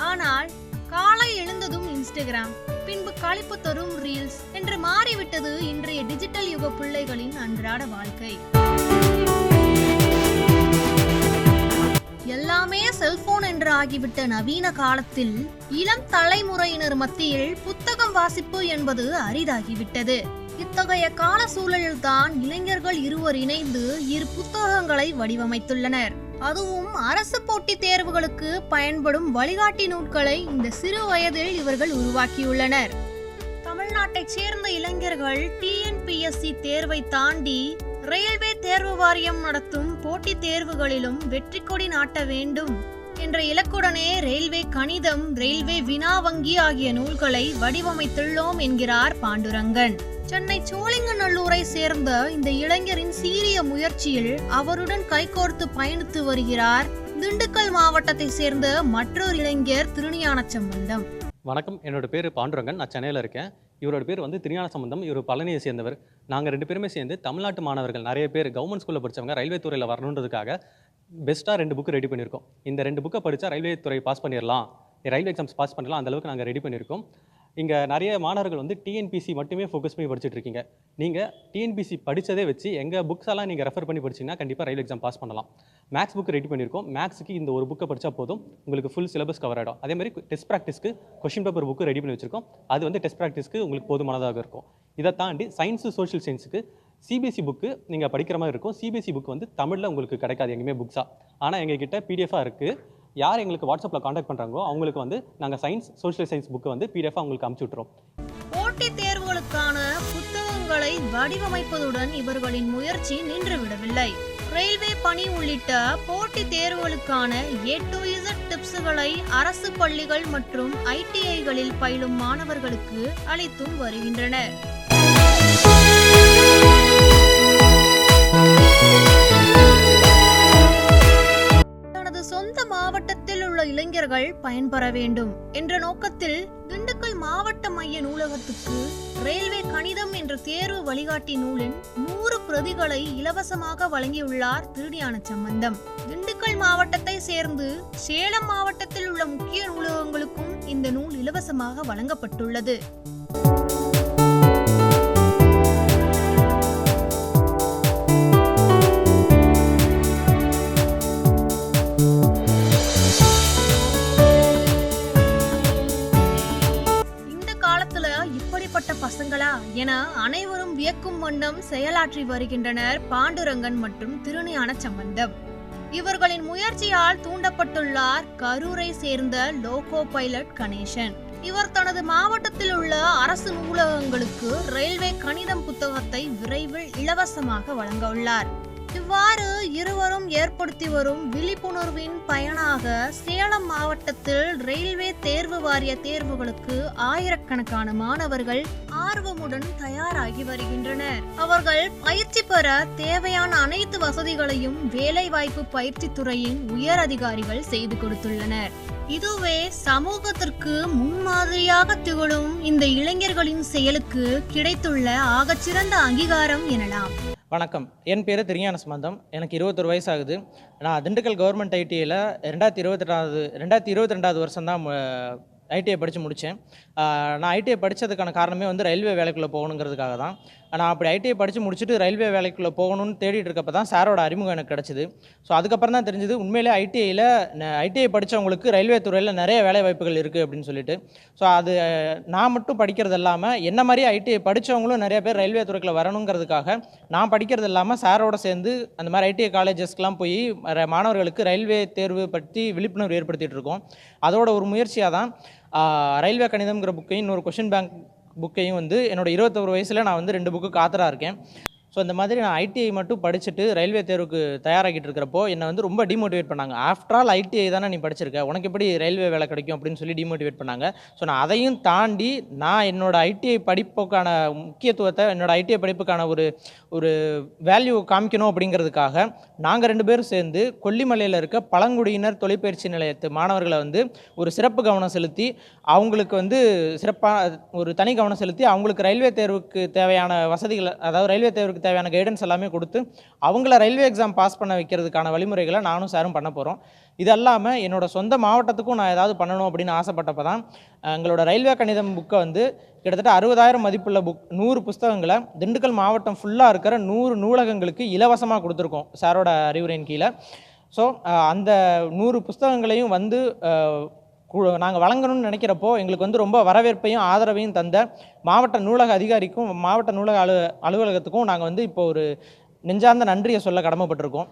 ஆனால் காலை எழுந்ததும் இன்ஸ்டாகிராம், பின்பு களிப்பு தரும் ரீல்ஸ் என்று மாறிவிட்டது இன்றைய டிஜிட்டல் யுக பிள்ளைகளின் அன்றாட வாழ்க்கை. எல்லாமே செல்போன் என்று ஆகிவிட்ட நவீன காலத்தில் இளம் தலைமுறையினர் மத்தியில் புத்தகம் வாசிப்பு என்பது அரிதாகிவிட்டது. இத்தகைய கால சூழலில்தான் இளைஞர்கள் இருவர் இணைந்து இரு புத்தகங்களை வடிவமைத்துள்ளனர். அதுவும் அரசு போட்டித் தேர்வுகளுக்கு பயன்படும் வழிகாட்டி நூல்களை இந்த சிறு வயதில் இவர்கள் உருவாக்கியுள்ளனர். தமிழ்நாட்டைச் சேர்ந்த இளைஞர்கள் TNPSC தேர்வை தாண்டி ரயில்வே தேர்வு வாரியம் நடத்தும் போட்டித் தேர்வுகளிலும் வெற்றி கொடி நாட்ட வேண்டும் என்ற இலக்குடனே ரயில்வே கணிதம், ரயில்வே வினா வங்கி ஆகிய நூல்களை வடிவமைத்துள்ளோம் என்கிறார் பாண்டுரங்கன். சென்னை சோழிங்கநல்லூரை சேர்ந்த இந்த இளைஞரின் சீரிய முயற்சியில் அவருடன் கைகோர்த்து பயணித்து வருகிறார் திண்டுக்கல் மாவட்டத்தை சேர்ந்த மற்றொரு இளைஞர் திருஞான சம்பந்தம். வணக்கம், என்னோட பேர் பாண்டுரங்கன். நான் சென்னையில் இருக்கேன். இவரோட பேர் திருஞான சம்பந்தம். இவர் பழனியை சேர்ந்தவர். நாங்கள் 2 பேருமே சேர்ந்து தமிழ்நாட்டு மாணவர்கள் நிறைய பேர் கவர்மெண்ட் ஸ்கூலில் படித்தவங்க ரயில்வே துறையில் வரணுன்றதுக்காக பெஸ்ட்டாக 2 புக்கு ரெடி பண்ணியிருக்கோம். இந்த 2 புக்கை படித்தா ரயில்வே துறை பாஸ் பண்ணிடலாம், ரயில்வே எக்ஸாம்ஸ் பாஸ் பண்ணலாம், அந்தளவுக்கு நாங்கள் ரெடி பண்ணியிருக்கோம். இங்கே நிறைய மாணவர்கள் TNPC மட்டுமே ஃபோக்கஸ் பண்ணி படிச்சுட்டு இருக்கீங்க. நீங்கள் TNPC படித்ததே வச்சு எங்கள் புக்ஸ் எல்லாம் நீங்கள் ரெஃபர் பண்ணி படிச்சிங்கன்னா கண்டிப்பாக ரயில்வே எக்ஸாம் பாஸ் பண்ணலாம். மேக்ஸ் புக் ரெடி பண்ணியிருக்கோம். மேக்ஸுக்கு இந்த ஒரு புக்கை படித்தா போதும், உங்களுக்கு ஃபுல் சிலபஸ் கவர் ஆகிடும். அதேமாதிரி டெஸ்ட் ப்ராக்டிஸ்க்கு கொஷின் பேப்பர் புக்கு ரெடி பண்ணி வச்சிருக்கோம். அது டெஸ்ட் ப்ராக்டிஸ்க்கு உங்களுக்கு போதுமானதாக இருக்கும். இதை தாண்டி சயின்ஸு சோஷியல் சயின்ஸுக்கு CBSE புக்கு நீங்கள் படிக்கிற மாதிரி இருக்கும். CBSE புக் தமிழில் உங்களுக்கு கிடைக்காது எங்கேயுமே புக்ஸாக. ஆனால் எங்ககிட்ட PDF-ஆக இருக்குது. யார் எங்களுக்கு வாட்ஸ்அப்பில் காண்டாக்ட் பண்ணுறாங்களோ அவங்களுக்கு நாங்கள் சயின்ஸ் சோஷியல் சயின்ஸ் புக்கு PDF-ஆக உங்களுக்கு அனுப்பிச்சு விட்டுறோம். போட்டித் தேர்வுகளுக்கான புத்தகங்களை வடிவமைப்பதுடன் இவர்களின் முயற்சி நின்றுவிடவில்லை. ரயில்வே பணி உள்ளிட்ட போட்டித் தேர்வுகளுக்கான A to Z டிப்ஸ்களை அரசு பள்ளிகள் மற்றும் ITIகளில் பயிலும் மாணவர்களுக்கு அளித்தும் வருகின்றனர். சொந்த மாவட்டத்தில் உள்ள இளைஞர்கள் பயன்பெற வேண்டும் என்ற நோக்கத்தில் திண்டுக்கல் மாவட்ட மைய நூலகத்துக்கு ரயில்வே கணிதம் என்ற தேர்வு வழிகாட்டி நூலின் 100 பிரதிகளை இலவசமாக வழங்கியுள்ளார் திருஞான சம்பந்தம். திண்டுக்கல் மாவட்டத்தை சேர்ந்து சேலம் மாவட்டத்தில் உள்ள முக்கிய நூலகங்களுக்கும் இந்த நூல் இலவசமாக வழங்கப்பட்டுள்ளது. இப்படிப்பட்ட பசங்களா என அனைவரும் வியக்கும் வண்ணம் செயலாற்றி வருகின்றனர் பாண்டுரங்கன் மற்றும் திருஞான சம்பந்தம். இவர்களின் முயற்சியால் தூண்டப்பட்டுள்ளார் கரூரை சேர்ந்த லோகோ பைலட் கணேசன். இவர் தனது மாவட்டத்தில் உள்ள அரசு நூலகங்களுக்கு ரயில்வே கணிதம் புத்தகத்தை விரைவில் இலவசமாக வழங்க உள்ளார். இவ்வாறு இருவரும் ஏற்படுத்தி வரும் விழிப்புணர்வின் பயனாக சேலம் மாவட்டத்தில் ரயில்வே தேர்வு வாரிய தேர்வுகளுக்கு ஆயிரக்கணக்கான மாணவர்கள் ஆர்வமுடன் தயாராகி வருகின்றனர். அவர்கள் பயிற்சி பெற தேவையான அனைத்து வசதிகளையும் வேலைவாய்ப்பு பயிற்சி துறையின் உயர் அதிகாரிகள் செய்து கொடுத்துள்ளனர். இதுவே சமூகத்திற்கு முன்மாதிரியாக திகழும் இந்த இளைஞர்களின் செயலுக்கு கிடைத்துள்ள ஆகச்சிறந்த அங்கீகாரம் எனலாம். வணக்கம், என் பேர் திருஞான சம்பந்தம். எனக்கு 21 வயசு ஆகுது. நான் திண்டுக்கல் கவர்மெண்ட் ITIயில் 2022 வருஷம் தான் ITI படித்து முடித்தேன். நான் ITI படித்ததுக்கான காரணமே ரயில்வே வேலைக்குள்ளே போகணுங்கிறதுக்காக தான். நான் அப்படி ITI படித்து முடிச்சுட்டு ரயில்வே வேலைக்குள்ளே போகணும்னு தேடிட்டு இருக்கப்போ தான் சாரோட அறிமுகம் எனக்கு கிடச்சிது. ஸோ அதுக்கப்புறம் தான் தெரிஞ்சுது உண்மையிலே ITI படித்தவங்களுக்கு ரயில்வே துறையில் நிறைய வேலை வாய்ப்புகள் இருக்குது அப்படின்னு சொல்லிட்டு. ஸோ அது நான் மட்டும் படிக்கிறது இல்லாமல் என்ன மாதிரி ITI படித்தவங்களும் நிறைய பேர் ரயில்வே துறைக்குள்ள வரணுங்கிறதுக்காக நான் படிக்கிறது இல்லாமல் சாரோட சேர்ந்து அந்த மாதிரி ITI காலேஜஸ்க்கெலாம் போய் மாணவர்களுக்கு ரயில்வே தேர்வு பற்றி விழிப்புணர்வு ஏற்படுத்திகிட்டு இருக்கோம். அதோட ஒரு முயற்சியாக தான் ரயில்வே கணிதம்ங்கிற புக்கையும் இன்னொரு கொஷின் பேங்க் புக்கையும் என்னோட 21 வயசில் நான் 2 புக்கு காத்தராக இருக்கேன். ஸோ இந்த மாதிரி நான் ITI மட்டும் படிச்சுட்டு ரயில்வே தேர்வுக்கு தயாராகிட்டு இருக்கிறப்போ என்னை ரொம்ப டிமோட்டிவேட் பண்ணாங்க. ஆஃப்டர் ஆல் ITI தானே நீ படிச்சிருக்க, உனக்கு எப்படி ரயில்வே வேலை கிடைக்கும் அப்படின்னு சொல்லி டிமோட்டிவேட் பண்ணாங்க. ஸோ நான் அதையும் தாண்டி நான் என்னோட ITI படிப்புக்கான முக்கியத்துவத்தை, என்னோட ITI படிப்புக்கான ஒரு வேல்யூ காமிக்கணும் அப்படிங்கிறதுக்காக நாங்கள் 2 பேரும் சேர்ந்து கொல்லிமலையில் இருக்க பழங்குடியினர் தொழிற்பயிற்சி நிலையத்து மாணவர்களை ஒரு சிறப்பு கவனம் செலுத்தி அவங்களுக்கு சிறப்பாக ஒரு தனி கவனம் செலுத்தி அவங்களுக்கு ரயில்வே தேர்வுக்கு தேவையான வசதிகளை, அதாவது ரயில்வே தேர்வுக்கு அவங்களுக்கு தேவையான கைடன்ஸ் எல்லாமே கொடுத்து அவங்கள ரயில்வே எக்ஸாம் பாஸ் பண்ண வைக்கிறதுக்கான வழிமுறைகளை நானும் சாரும் பண்ண போகிறோம். இது அல்லாமல் என்னோட சொந்த மாவட்டத்துக்கும் நான் ஏதாவது பண்ணணும் அப்படின்னு ஆசைப்பட்டப்போ தான் எங்களோட ரயில்வே கணிதம் புக்கை வந்து கிட்டத்தட்ட 60,000 மதிப்புள்ள 100 புஸ்தகங்களை திண்டுக்கல் மாவட்டம் ஃபுல்லாக இருக்கிற 100 நூலகங்களுக்கு இலவசமாக கொடுத்துருக்கோம் சாரோட அறிவுரையின் கீழே. ஸோ அந்த 100 புஸ்தகங்களையும் வந்து நாங்கள் வழங்கணும்னு நினைக்கிறப்போ எங்களுக்கு வந்து ரொம்ப வரவேற்பையும் ஆதரவையும் தந்த மாவட்ட நூலக அதிகாரிக்கும் மாவட்ட நூலக அலுவலகத்துக்கும் நாங்கள் வந்து இப்போ ஒரு நெஞ்சார்ந்த நன்றியை சொல்ல கடமைப்பட்டிருக்கோம்.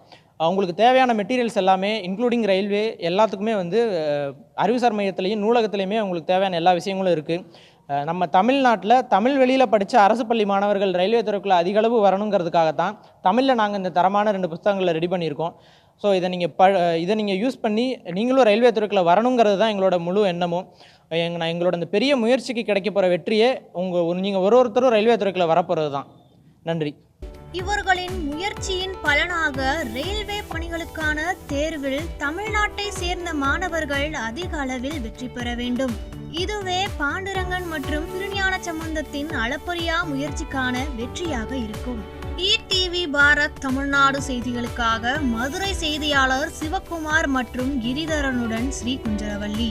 அவங்களுக்கு தேவையான மெட்டீரியல்ஸ் எல்லாமே இன்க்ளூடிங் ரயில்வே எல்லாத்துக்குமே வந்து அறிவுசார் மையத்துலேயும் நூலகத்துலேயுமே அவங்களுக்கு தேவையான எல்லா விஷயங்களும் இருக்குது. நம்ம தமிழ்நாட்டில் தமிழ் வெளியில் படித்த அரசு பள்ளி மாணவர்கள் ரயில்வே துறைக்குள்ளே அதிகளவு வரணுங்கிறதுக்காகத்தான் தமிழில் நாங்கள் இந்த தரமான 2 புத்தகங்களை ரெடி பண்ணியிருக்கோம். ஸோ இதை நீங்கள் யூஸ் பண்ணி நீங்களும் ரயில்வே துறைக்குள்ளே வரணுங்கிறது தான் எங்களோட முழு எண்ணமும். எங்களோட இந்த பெரிய முயற்சிக்கு கிடைக்க போகிற வெற்றியே நீங்கள் ஒருத்தரும் ரயில்வே துறைக்குள்ளே வரப்போகிறது தான். நன்றி. இவர்களின் முயற்சியின் பலனாக ரயில்வே பணிகளுக்கான தேர்வில் தமிழ்நாட்டை சேர்ந்த மாணவர்கள் அதிக அளவில் வெற்றி பெற வேண்டும். இதுவே பாண்டுரங்கன் மற்றும் திருஞான சம்பந்தத்தின் அளப்பரியா முயற்சிக்கான வெற்றியாக இருக்கும். ETV பாரத் தமிழ்நாடு செய்திகளுக்காக மதுரை செய்தியாளர் சிவகுமார் மற்றும் கிரிதரனுடன் ஸ்ரீ குஞ்சரவள்ளி.